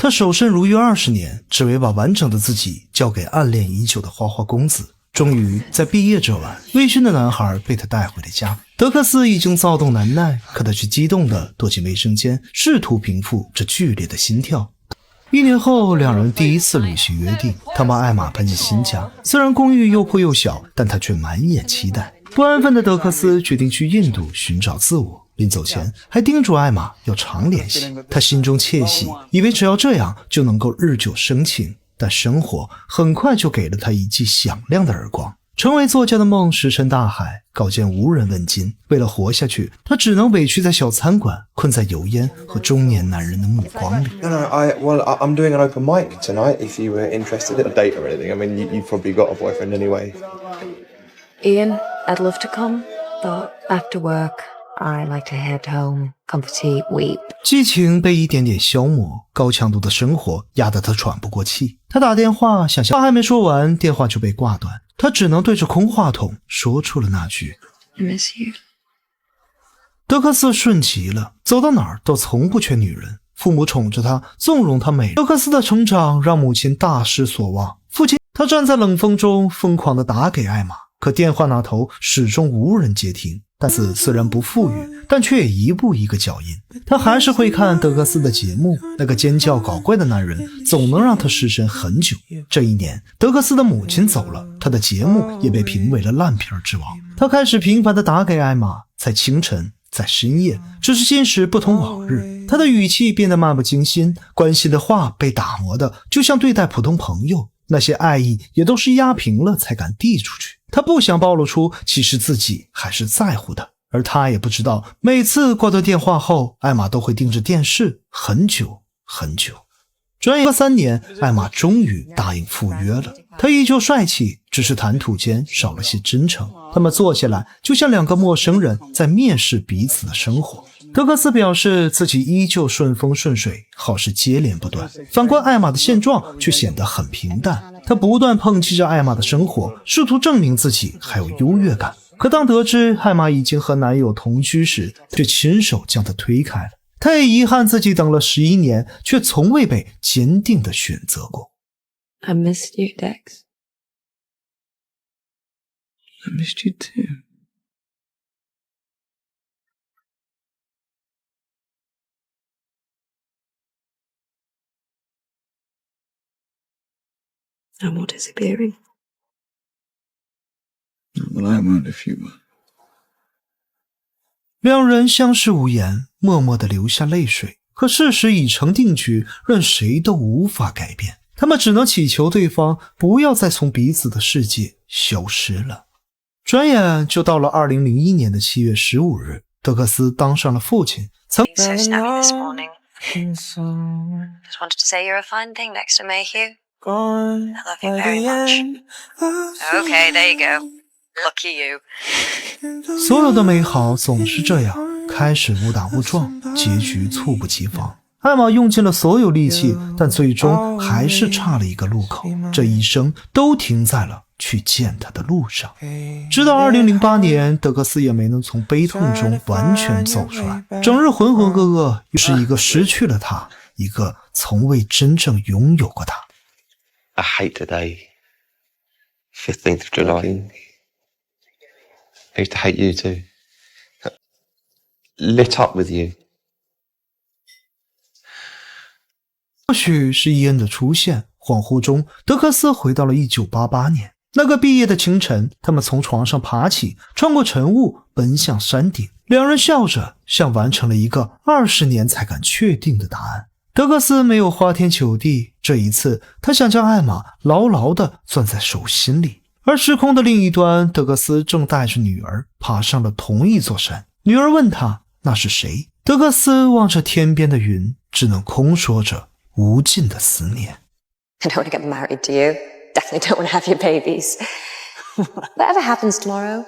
他守身如玉20年，只为把完整的自己交给暗恋已久的花花公子。终于在毕业这晚，微醺的男孩被他带回了家。德克斯已经躁动难耐，可他却激动地躲进卫生间，试图平复这剧烈的心跳。1年后，两人第一次履行约定，他把艾玛搬进新家。虽然公寓又破又小，但他却满眼期待。不安分的德克斯决定去印度寻找自我，临走前还叮嘱艾玛要常联系。他心中窃喜，以为只要这样就能够日久生情。但生活很快就给了他一记响亮的耳光。成为作家的梦石沉大海，稿件无人问津。为了活下去，他只能委屈在小餐馆，困在油烟和中年男人的目光里。I'm doing an open mic tonight. If you were interested in a date or anything, I mean, you've probably got a boyfriend anyway. Ian, I'd love to come, but after work.I like to head home, comfort tea, weep. 激情被一点点消磨，高强度的生活压得他喘不过气。他打电话想话还没说完，电话就被挂断。他只能对着空话筒说出了那句 I miss you. 德克斯顺极了，走到哪儿都从不缺女人，父母宠着他，纵容他美。德克斯的成长让母亲大失所望，父亲他站在冷风中疯狂地打给艾玛，可电话那头始终无人接听。但是虽然不富裕，但却也一步一个脚印。他还是会看德克斯的节目，那个尖叫搞怪的男人总能让他失神很久。这一年，德克斯的母亲走了，他的节目也被评为了烂片之王。他开始频繁地打给艾玛，在清晨，在深夜，只是今时不同往日。他的语气变得漫不经心，关心的话被打磨的就像对待普通朋友，那些爱意也都是压平了才敢递出去。他不想暴露出其实自己还是在乎的，而他也不知道每次挂断电话后，艾玛都会盯着电视很久很久。转眼3年，艾玛终于答应赴约了。他依旧帅气，只是谈吐间少了些真诚。他们坐下来，就像两个陌生人在面试彼此的生活。德克斯表示自己依旧顺风顺水，好事接连不断。反观艾玛的现状却显得很平淡，他不断抨击着艾玛的生活，试图证明自己还有优越感。可当得知艾玛已经和男友同居时，却亲手将她推开了。他也遗憾自己等了11年，却从未被坚定地选择过。 I missed you, Dex. I missed you too. No more disappearing. Well, I won't if you will. 两人相视无言，默默地流下泪水。可事实已成定局，任谁都无法改变。他们只能祈求对方不要再从彼此的世界消失了。转眼就到了2001年的7月15日，德克斯当上了父亲。So snappy this morning. Just wanted to say you're a fine thing next to Mayhew. I love you very much. Okay, there you go. Lucky you. 所有的美好总是这样，开始误打误撞，结局猝不及防。艾玛用尽了所有力气，但最终还是差了一个路口，这一生都停在了去见他的路上。直到2008年，德克斯也没能从悲痛中完全走出来，整日浑浑噩噩，又是一个失去了他，一个从未真正拥有过他。 I hate today, 15th of July. I used to hate you too. Lit up with you. 或许是伊恩的出现，恍惚中，德克斯回到了1988年。那个毕业的清晨，他们从床上爬起，穿过晨雾，奔向山顶。两人笑着，像完成了一个20年才敢确定的答案。德克斯没有花天酒地，这一次，他想将艾玛牢牢地攥在手心里。而时空的另一端，德克斯正带着女儿爬上了同一座山。女儿问他那是谁？德克斯望着天边的云，只能空说着无尽的思念。 I don't want to get married to you. Definitely don't want to have your babies. Whatever happens tomorrow,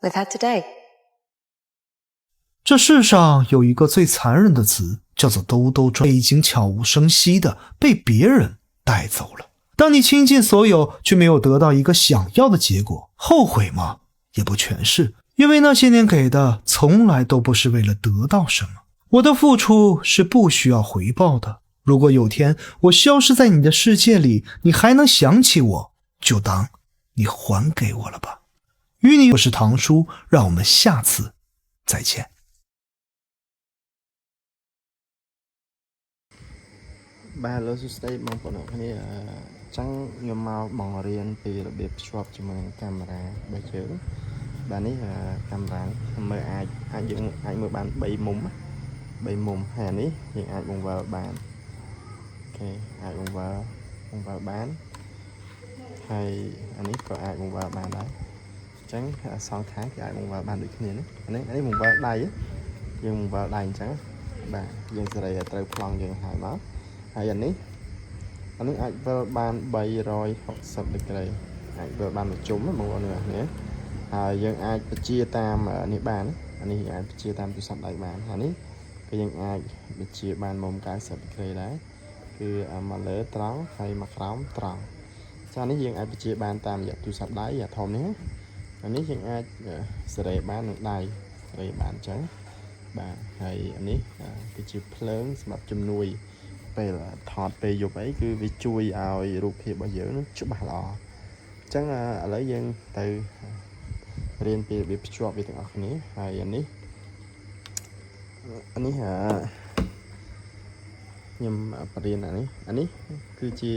we've had today. 这世上有一个最残忍的词，叫做兜兜转，已经悄无声息地被别人带走了。当你倾尽所有，却没有得到一个想要的结果，后悔吗？也不全是，因为那些年给的，从来都不是为了得到什么。我的付出是不需要回报的，如果有天我消失在你的世界里，你还能想起我，就当你还给我了吧。与你，我是唐叔，让我们下次再见。បាទលោកសួស្តីបងប្អូនគ្នាចឹងខ្ញុំមកបង្រៀនពីរបៀបភ្ជាប់ជាមួយនឹងកាមេរ៉ារបស់យើងបាទនេះកាមេរ៉ាមើលអាចយើងអាចមើលបាន3មុំហើយនេះយើងអាចបង្វិលបានអូខេអាចបង្វិលបានហើយអានេះក៏អាចបង្វិលបានដែរអញ្ចឹងសងខាងគឺអាចបង្វិលបានដូចគ្នានេះអានេះបង្វិលដៃយើងបង្វិលដៃអញ្ចឹងបាទយើងសេរីត្រូវប្លង់យើងហើយមកហើយអានេះអាចវិលបាន360ដឺក្រេអាចវិលបានមួយជុំបងប្អូននេះហើយយើងអាចបញ្ជាតាមនេះបានអានេះអាចបញ្ជាតាមទូរស័ព្ទដៃបានហើយនេះគឺយើងអាចបញ្ជាបានមុំ90ដឺក្រេដែរគឺមកលើត្រង់ហើយមកក្រោមត្រង់ចានេះយើងអាចបញ្ជាបានតាមរយៈទូរស័ព្ទដៃអាធំនេះអានេះយើងអាចសេរីបាននឹងដៃសេរីបានអញ្ចឹងបាទហើយអានេះគឺជាភ្លើងសម្រាប់ជំនួយពេលថតពេលយប់អីគឺវាជួយឲ្យរូបភាពរបស់យើងនឹងច្បាស់ល្អអញ្ចឹងឥឡូវយើងទៅរៀនពីរបៀបភ្ជាប់វាទាំងអស់គ្នាហើយអានេះខ្ញុំបរៀនអានេះគឺជា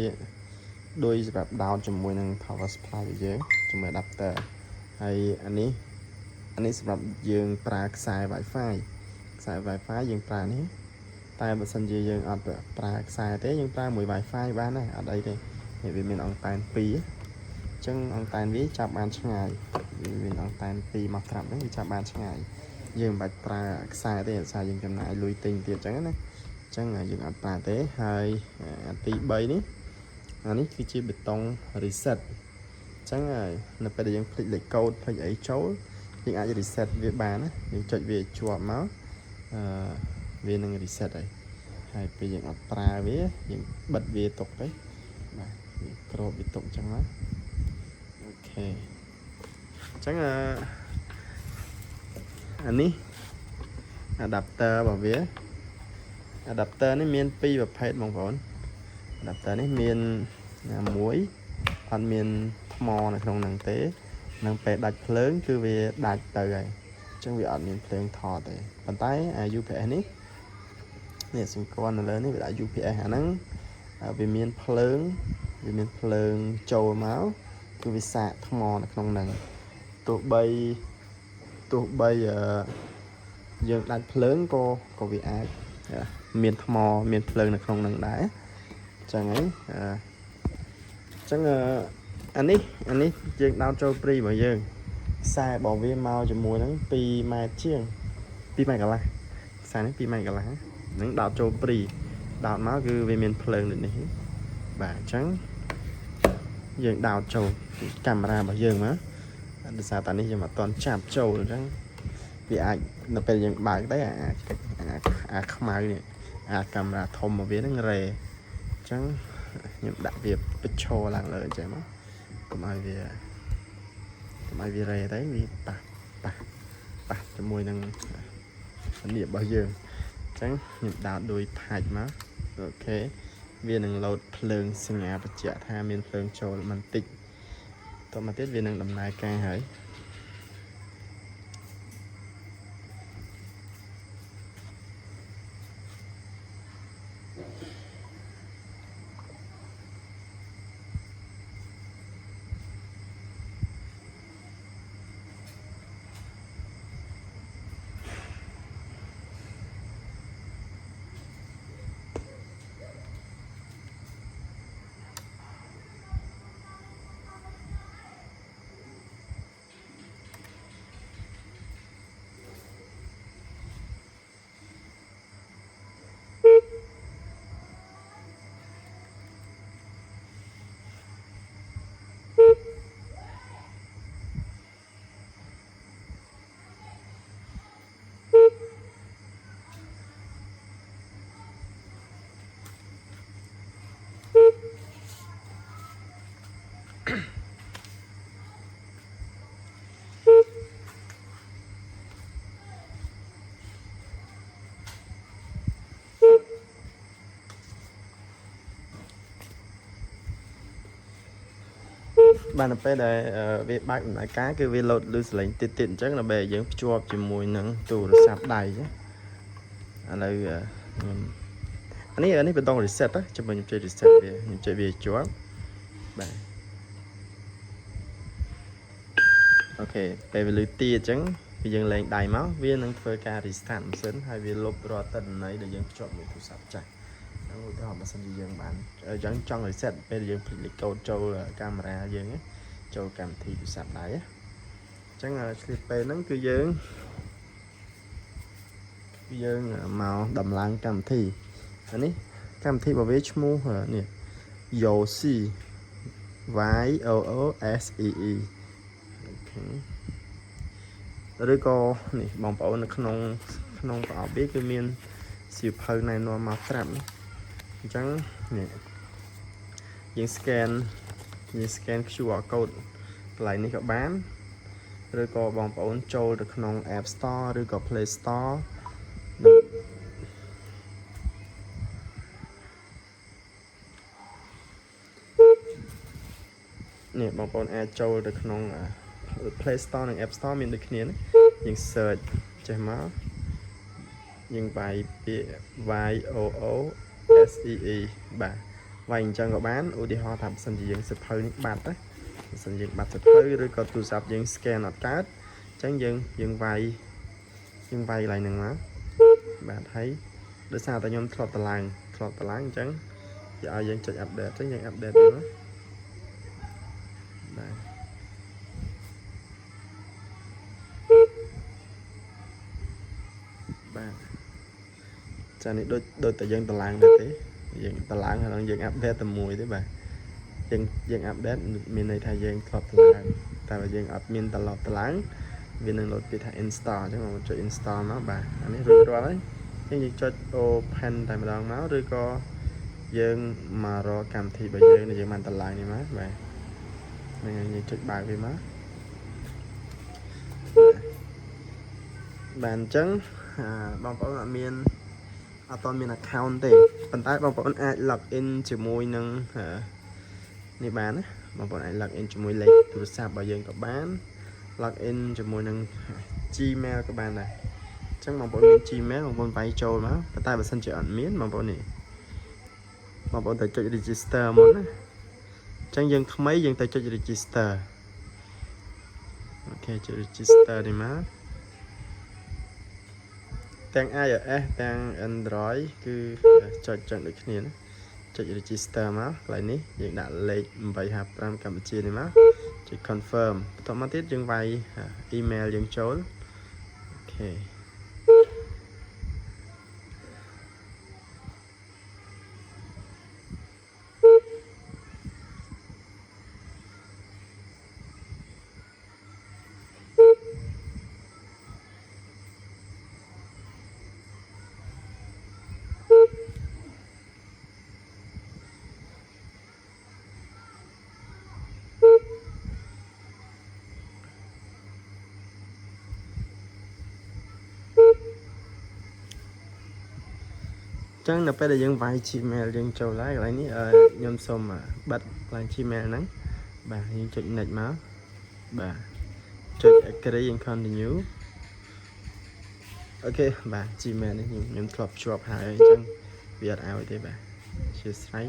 ដូចសម្រាប់ដោតជាមួយនឹង power supply របស់យើងជាមួយ adapter ហើយអានេះសម្រាប់យើងប្រើខ្សែ Wi-Fi យើងប្រើនេះតែបើសិនជាយើងអត់ប្រើខ្សែទេយើងប្រើមួយ Wi-Fi បានដែរអត់អីទេវាមានអង្តែន2អញ្ចឹងអង្តែនវាចាប់បានឆ្ងាយវាមានអង្តែន2មកត្រាប់ហ្នឹងវាចាប់បានឆ្ងាយយើងមិនបាច់ប្រើខ្សែទេដោយសារយើងចំណាយលុយទិញទៀតអញ្ចឹងណាអញ្ចឹងយើងអត់ប្រើទេហើយទី3នេះអានេះគឺជាបេតុង reset អញ្ចឹងនៅពេលដែលយើងភ្លេចលេខកូដភ្លេចអីចូលយើងអាច reset វាបានណាយើងចុចវាជាប់មកវានឹង reset ហើយពេលយើងអត់ប្រើវាយើងបិទវាទុកទៅបាទវាគ្របវាទុកអញ្ចឹងណាអូខេអញ្ចឹងអានេះ adapter របស់វា adapter នេះមាន2ប្រភេទបងប្អូន adapter នេះមានមួយអត់មានថ្មនៅក្នុងហ្នឹងទេនឹងពេលដាច់ភ្លើងគឺវាដាច់ទៅហើយអញ្ចឹងវាអត់មានភ្លើងថតទេប៉ុន្តែ UPS នេះសង្កត់នៅលើនេះវាដាក់ UPS អាហ្នឹងវាមានភ្លើងចូលមកគឺវាសាកថ្មនៅក្នុងហ្នឹងទោះបីយើងដាច់ភ្លើងក៏វាអាចមានថ្មមានភ្លើងនៅក្នុងហ្នឹងដែរអញ្ចឹងហើយអានេះយើងដោតចូលព្រីរបស់យើងខ្សែរបស់វាមកជាមួយនឹង2ម៉ែត្រជាង2ម៉ែត្រកន្លះខ្សែនេះ2ម៉ែត្រកន្លះហ្នឹងដោតចូលព្រីដោតមកគឺវាមានភ្លើងដូចនេះបាទអញ្ចឹងយើងដោតចូលកាមេរ៉ារបស់យើងមកដោយសារតានេះយើងអត់ទាន់ចាប់ចូលអញ្ចឹងវាអាចនៅពេលយើងបើកទៅអាខ្មៅនេះអាកាមេរ៉ាធំរបស់វាហ្នឹងរេអញ្ចឹងខ្ញុំដាក់វាបញ្ឈរឡើងលើអញ្ចឹងមកកុំឲ្យវារេទៅវាប៉ះជាមួយនឹងនីបរបស់យើងអញ្ចឹងខ្ញុំដោតដោយផាច់មកអូខេវានឹងលោតភ្លើងសញ្ញាបញ្ជាក់ថាមានភ្លើងចូលបន្តិចតមកទៀតវានឹងដំណើរការហើយ បានទៅពេលដែលវាបាច់ដំណើរការគឺវាលោតលឺសលេងតិចអញ្ចឹងដើម្បីឲ្យយើងភ្ជាប់ជាមួយនឹងទូរស័ព្ទដៃណាឥឡូវខ្ញុំនេះបន្ត reset ចាំខ្ញុំជួយ reset វាខ្ញុំជួយវាជាប់បាទអូខេពេលវាលឺទីអញ្ចឹងវាយើងលែងដៃមកវានឹងធ្វើការ restart ម៉ាស៊ីនហើយវាលុបរាល់ទិន្នន័យដែលយើងភ្ជាប់មួយទូរស័ព្ទចាស់ឧទាហរណ៍បើសិនជាយើងបានអញ្ចឹងចង់ reset ពេលយើងភ្លេចលេខកូដចូលកាមេរ៉ាយើងចូលកម្មវិធីទូរស័ព្ទដៃអញ្ចឹងឆ្លៀតពេលហ្នឹងគឺយើងមកដំឡើងកម្មវិធីអានេះកម្មវិធីរបស់វាឈ្មោះនេះ Yosi YOOSEE ឬក៏នេះបងប្អូននៅក្នុងប្រអប់វាគឺមានសៀវភៅណែនាំមកត្រាប់អញ្ចឹងនេះយើង scan QR code កន្លែងនេះក៏បានឬក៏បងប្អូនចូលទៅក្នុង App Store ឬក៏ Play Store នេះបងប្អូនអាចចូលទៅក្នុង Play Store និង App Store មានដូចគ្នាណាយើង search ចេះមកយើងវាយពាក្យ YOOSEE បាទវាយអញ្ចឹងក៏បានឧទាហរណ៍ថាបើសិនជាយើងសិភៅនេះបាត់ណាបើសិនយើងបាត់សិភៅឬក៏ទូរស័ព្ទយើង scan អត់កើតអញ្ចឹងយើងវាយកន្លែងហ្នឹងមកបាទហើយដោយសារតែខ្ញុំធ្លាប់តម្លើងអញ្ចឹងគេឲ្យយើងចុច update អញ្ចឹងយើង update វាមកបាទបាទចានេះដូចតែយើងតម្លើងដែរទេយើងតម្លើងហើយយើង update តែមួយទេបាទយើង update មានន័យថាយើងធ្លាប់តម្លើងតែបើយើងអត់មានតម្លើងវានឹងលោតពាក្យថា install អញ្ចឹងមកចុច install មកបាទអានេះរួចរាល់ហើយយើងចុច open តែម្ដងមកឬក៏យើងមករកកម្មវិធីរបស់យើងដែលយើងបានតម្លើងនេះមកបាទហ្នឹងហើយយើងចុចបើកវាមកបាទអញ្ចឹងបងប្អូនអត់មាន account ទេប៉ុន្តែបងប្អូនអាច log in ជាមួយនឹងនេះបានណាបងប្អូនអាច log in ជាមួយលេខទូរស័ព្ទរបស់យើងក៏បាន log in ជាមួយនឹង Gmail ក៏បានដែរអញ្ចឹងបងប្អូនមាន Gmail បងប្អូនវាយចូលមកប៉ុន្តែបើសិនជាអត់មានបងប្អូននេះបងប្អូនទៅចុច register មុនណាអញ្ចឹងយើងថ្មីយើងទៅចុច register អូខេចុច register នេះមកទាំង iOS ទាំង Android គឺចុចដូចគ្នាណាចុច register មកកន្លែងនេះយើងដាក់លេខ855កម្ពុជានេះមកចុច confirm បន្តមកទៀតយើងវាយ email យើងចូលអូខេចឹងនៅពេលដែលយើងវាយ Gmail យើងចូលហើយកន្លែងនេះខ្ញុំសូមបិទកន្លែង Gmail ហ្នឹងបាទយើងចុច next មកបាទចុច agree and continue អូខេបាទ Gmail នេះខ្ញុំធ្លាប់ភ្ជាប់ហើយអញ្ចឹងវាអត់ឲ្យទេបាទអធិស្ឋាន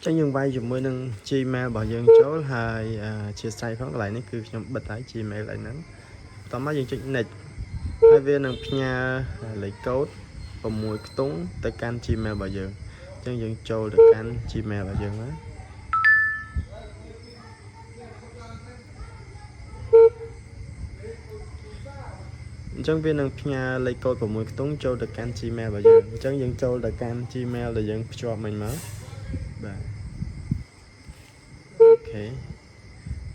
ចឹងយើងវាយជាមួយនឹង Gmail របស់យើងចូលហើយជាស្រ័យផងកន្លែងនេះគឺខ្ញុំបិទហើយ Gmail ឯហ្នឹងបន្តមកយើងចុច next ហើយវានឹងផ្ញើលេខកូដ6ខ្ទង់ទៅកាន់ Gmail របស់យើងចឹងយើងចូលទៅកាន់ Gmail របស់យើងណាអញ្ចឹងវានឹងផ្ញើលេខកូដ6ខ្ទង់ចូលទៅកាន់ Gmail របស់យើងអញ្ចឹងយើងចូលទៅកាន់ Gmail ដែលយើងភ្ជាប់មិញមកបាទអូខេ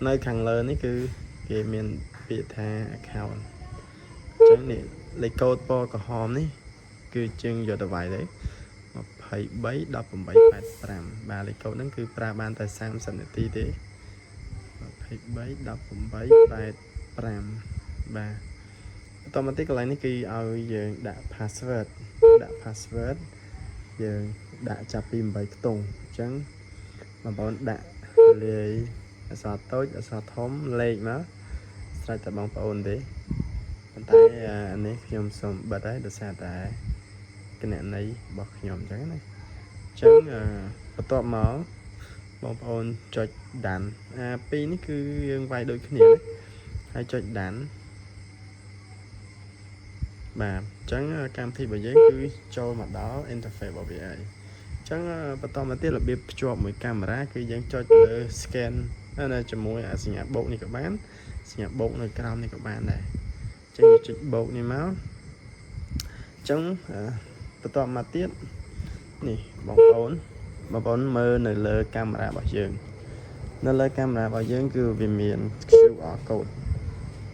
នៅខាងលើនេះគឺគេមានពាក្យថា account អញ្ចឹងនេះលេខកូដពណ៌ក្រហមនេះគឺជាងយកទៅវាយទៅ23 18 85បាទលេខកូដហ្នឹងគឺប្រើបានតែ30នាទីទេ23 18 85បាទបន្តមកទៀតកន្លែងនេះគឺឲ្យយើងដាក់ password យើងដាក់ចាប់ពី8ខ្ទង់អញ្ចឹងបងប្អូនដាក់លាយអក្សរតូចអក្សរធំលេខមកស្រេចតែបងប្អូនទេប៉ុន្តែអានេះខ្ញុំសូមបិទហើយដោយសារតែគណនីរបស់ខ្ញុំអញ្ចឹងណាអញ្ចឹងបន្ទាប់មកបងប្អូនចុចដានពីរនេះគឺយើងវាយដូចគ្នាណាហើយចុចដានបាទអញ្ចឹងកម្មវិធីរបស់យើងគឺចូលមកដល់ interface របស់វាហើយអញ្ចឹងបន្តមកទៀតរបៀបភ្ជាប់មួយកាមេរ៉ាគឺយើងចុចលើ scan នៅជាមួយសញ្ញាបូកនេះក៏បានសញ្ញាបូកនៅក្រោមនេះក៏បានដែរអញ្ចឹងយើងចុចបូកនេះមកអញ្ចឹងបន្តមកទៀតនេះបងប្អូនមើលនៅលើកាមេរ៉ារបស់យើងនៅលើកាមេរ៉ារបស់យើងគឺវាមាន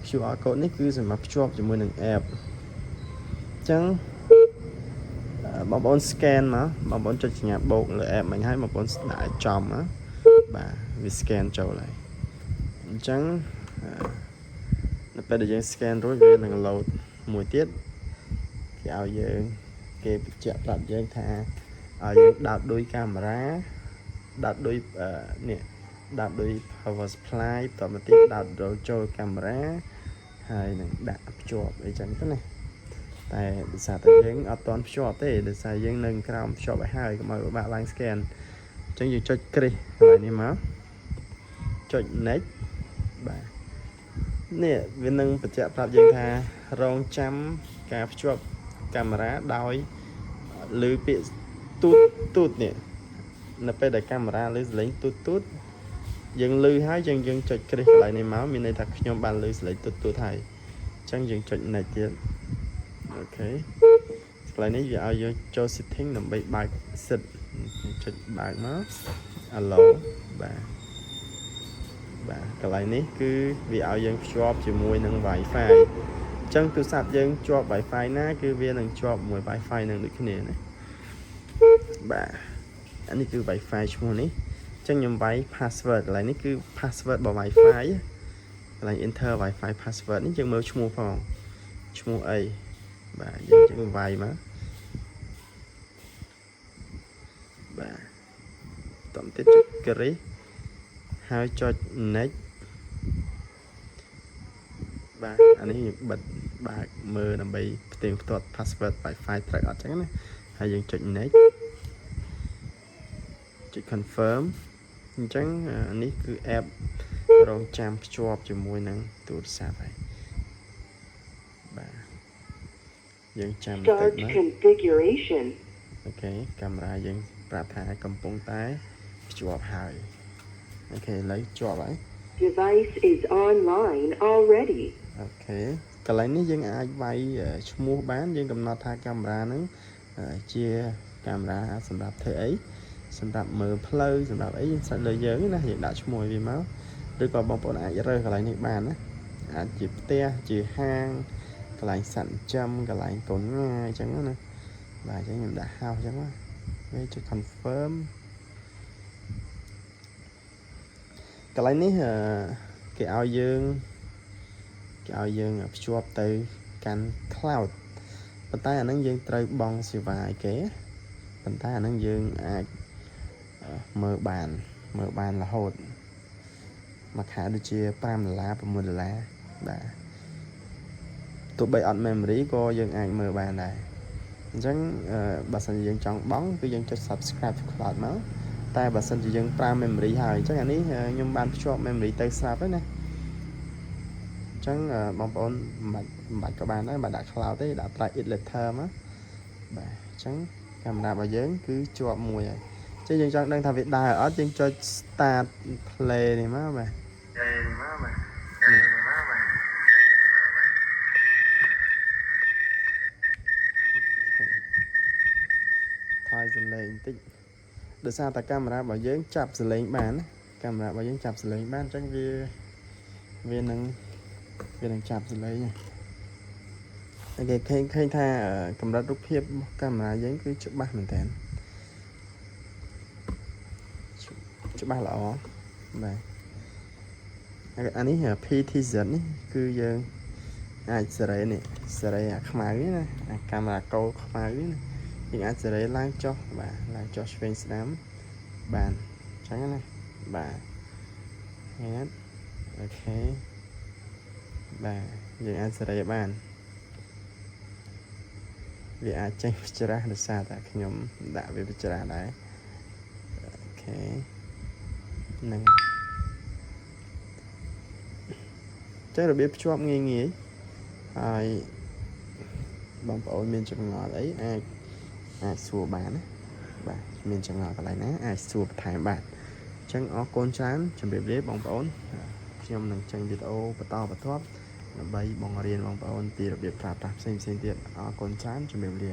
QR code នេះគឺសម្រាប់ភ្ជាប់ជាមួយនឹង app អញ្ចឹងបងប្អូន scan មកបងប្អូនចុចសញ្ញាបូកលើ app មិញហើយបងប្អូនដាក់ឲ្យចំណាបាទវា scan ចូលហើយអញ្ចឹងនៅពេលដែលយើង scan រួចវានឹង load មួយទៀតគេឲ្យយើងគេបញ្ជាក់ប្រាប់យើងថាឲ្យយើងដោតដូចកាមេរ៉ាដោតដូចនេះដោតដូច power supply បន្តមកទៀតដោតចូលកាមេរ៉ាហើយនឹងដាក់ភ្ជាប់អីចឹងទៅណាតែដោយសារតែយើងអត់ទាន់ភ្ជាប់ទេដោយសារយើងនៅក្រោមភ្ជាប់ឲ្យហើយកុំឲ្យពិបាកឡើង scan អញ្ចឹងយើងចុចគ្រីសកន្លែងនេះមកចុច next បាទនេះវានឹងបញ្ជាក់ប្រាប់យើងថារងចាំការភ្ជាប់កាមេរ៉ាដោយលើពាក្យទូតនេះនៅពេលដែលកាមេរ៉ាលើសលេងទូតយើងលឺហើយយើងចុចគ្រីសកន្លែងនេះមកមានន័យថាខ្ញុំបានលឺសលេងទូតហើយអញ្ចឹងយើងចុច next ទៀតអូខេកន្លែងនេះវាឲ្យយើងចូល setting ដើម្បីបើកសិទ្ធចុចបើកមក allow បាទកន្លែងនេះគឺវាឲ្យយើងភ្ជាប់ជាមួយនឹង Wi-Fi អញ្ចឹងទូរស័ព្ទយើងជាប់ Wi-Fi ណាគឺវានឹងជាប់មួយ Wi-Fi នឹងដូចគ្នាណាបាទអានេះគឺ Wi-Fi ឈ្មោះនេះអញ្ចឹងខ្ញុំវាយ password កន្លែងនេះគឺ password របស់ Wi-Fi កន្លែង enter Wi-Fi password នេះយើងមើលឈ្មោះផងឈ្មោះអីបាទយើងវាយមកបាទតទៀតចុចគ្រីសហើយចុច next បាទអានេះយើងបិទបើកមើលដើម្បីផ្ទៀងផ្ទាត់ password Wi-Fi ត្រូវអត់ចឹងណាហើយយើងចុច next ចុច confirm អញ្ចឹងនេះគឺ app រងចាំភ្ជាប់ជាមួយនឹងទូរស័ព្ទហើយបាទយើងចាំបន្តិចណាអូខេកាមេរ៉ាយើងប្រាប់ថាកំពុងតែភ្ជាប់ហើយអូខេឥឡូវជាប់ហើយ Device is online already អូខេកន្លែងនេះយើងអាចវាយឈ្មោះបានយើងកំណត់ថាកាមេរ៉ាហ្នឹងជាកាមេរ៉ាសម្រាប់ធ្វើអីសម្រាប់មើលផ្លូវសម្រាប់អីយើងស្រេចលើយើងណាយើងដាក់ឈ្មោះឲ្យវាមកឬក៏បងប្អូនអាចរើសកន្លែងនេះបានណាអាចជាផ្ទះជាហាងកន្លែងសัตว์ចិញ្ចឹមកន្លែងកូនងាអញ្ចឹងណាបាទអញ្ចឹងខ្ញុំដាក់ house អញ្ចឹងណាវាចុច confirm កន្លែងនេះគេឲ្យយើងភ្ជាប់ទៅកាន់ cloud ប៉ុន្តែអាហ្នឹងយើងត្រូវបង់សេវាឲ្យគេប៉ុន្តែអាហ្នឹងយើងអាចមើលបានរហូតមួយខែដូចជា$5 $6បាទទោះបីអត់ memory ក៏យើងអាចមើលបានដែរអញ្ចឹងបើសិនជាយើងចង់បង់គឺយើងចុច subscribe to cloud មក តែបើសិនជាយើងប្រើ memory ហើយអញ្ចឹងអានេះខ្ញុំបានភ្ជាប់ memory ទៅស្រាប់ហើយណាអញ្ចឹងបងប្អូនមិនបាច់ក៏បានដែរមិនដាក់ cloud ទេដាក់ try it later មកបាទអញ្ចឹងកាមេរ៉ារបស់យើងគឺជាប់មួយហើយអញ្ចឹងយើងចង់ដឹងថាវាដើរអត់យើងចុច start play នេះមកបាទថយសំឡេងបន្តិចដោយសារតែកាមេរ៉ារបស់យើងចាប់សលេងបានណាកាមេរ៉ារបស់យើងចាប់សលេងបានអញ្ចឹងវានឹងចាប់សលេងគេឃើញថាកម្រិតរូបភាពរបស់កាមេរ៉ាយើងគឺច្បាស់មែនតើច្បាស់ល្អបាទអានេះ PTZ នេះគឺយើងអាចសេរីនេះសេរីអាខ្មៅនេះណាអាកាមេរ៉ាកូលខ្មៅនេះណាយើងអាចសេរីឡើងចុះបាទឡើងចុះឆ្វេងស្ដាំបានអញ្ចឹងណាបាទហ្នឹងអូខេបាទយើងអាចសេរីបានវាអាចចេញពិចារណាដោយសារតែខ្ញុំដាក់វាពិចារណាដែរអូខេហ្នឹងចឹងរបៀបភ្ជាប់ងាយហើយបងប្អូនមានចម្ងល់អីអាចសួរបានណាបាទមានចម្ងល់កន្លែងណាអាចសួរបន្ថែមបានអញ្ចឹងអរគុណច្រើនជម្រាបលាបងប្អូនខ្ញុំនឹងចេញវីដេអូបន្តបន្ទាប់ដើម្បីបង្រៀនបងប្អូនពីរបៀបប្រើប្រាស់ផ្សេងទៀតអរគុណច្រើនជម្រាបលា